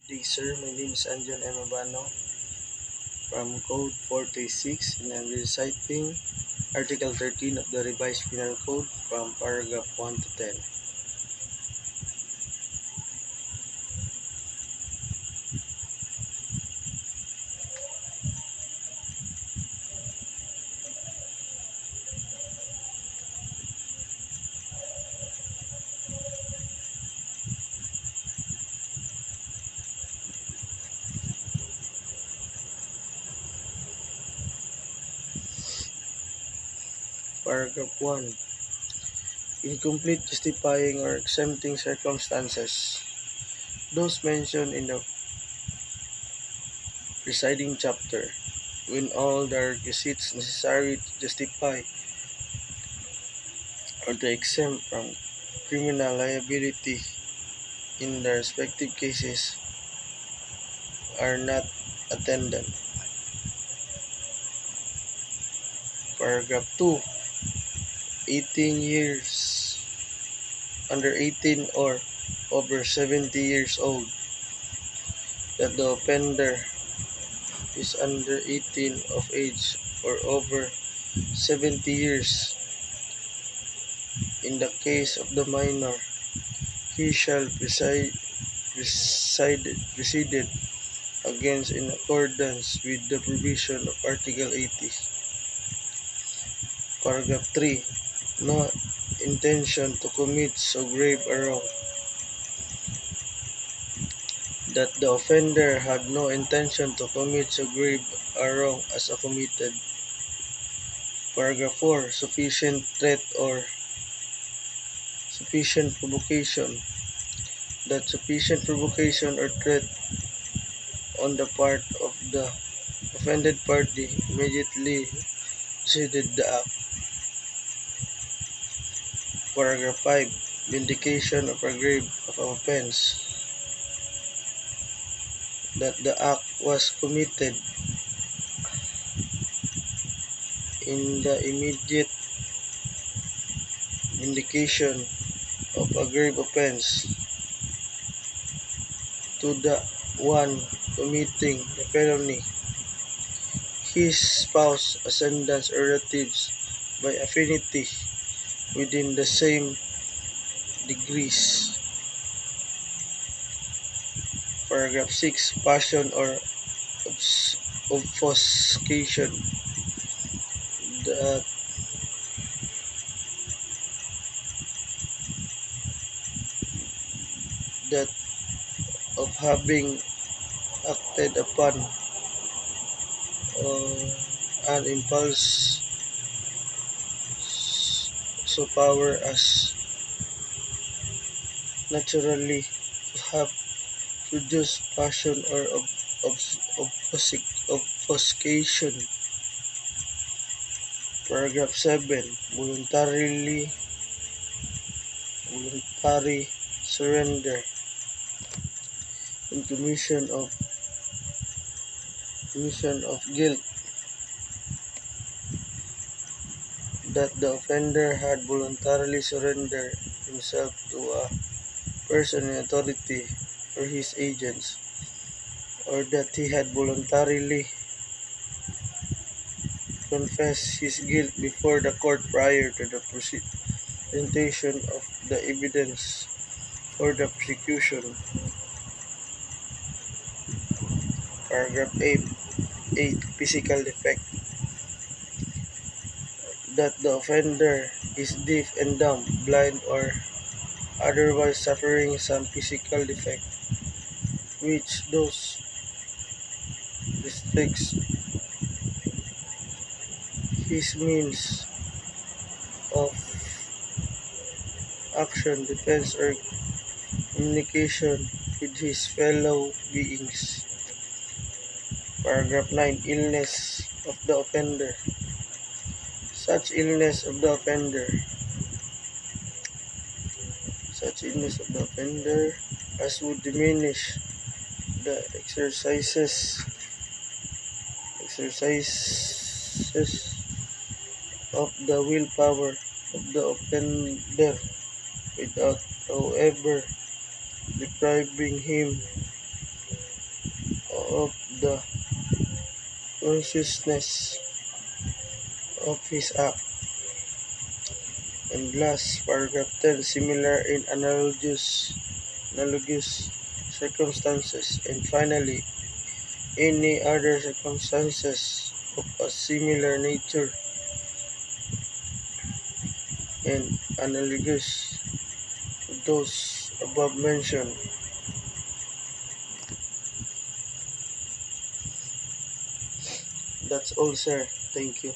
Good day, sir. My name is Anjan Emabano from Code 46, and I'm reciting Article 13 of the Revised Penal Code from paragraph 1 to 10. Paragraph 1. Incomplete justifying or exempting circumstances. Those mentioned in the preceding chapter, when all the requisites necessary to justify or to exempt from criminal liability in the respective cases are not attended. Paragraph 2. 18 years, under 18 or over 70 years old, that the offender is under 18 of age or over 70 years. In the case of the minor, he shall proceeded against in accordance with the provision of Article 80. Paragraph 3. No intention to commit so grave a wrong that the offender had no intention to commit so grave a wrong as committed. Paragraph 4. Sufficient threat or sufficient provocation. That sufficient provocation or threat on the part of the offended party immediately preceded the act. Paragraph 5. Vindication of a grave of offense. That the act was committed in the immediate vindication of a grave offense to the one committing the felony, his spouse, ascendants, or relatives by affinity within the same degrees. Paragraph 6. Passion or obfuscation. That that of having acted upon an impulse so power as naturally to have produced passion or obfuscation. Paragraph 7. Voluntary surrender in commission of guilt. That the offender had voluntarily surrendered himself to a person in authority or his agents, or that he had voluntarily confessed his guilt before the court prior to the presentation of the evidence for the prosecution. Paragraph 8. Physical defect. That the offender is deaf and dumb, blind, or otherwise suffering some physical defect, which those restricts his means of action, defense, or communication with his fellow beings. Paragraph 9. Illness of the offender. Such illness of the offender as would diminish the exercises of the willpower of the offender without, however, depriving him of the consciousness of his act. And last, paragraph 10, similar in analogous circumstances. And finally, any other circumstances of a similar nature and analogous to those above mentioned. That's all, sir. Thank you.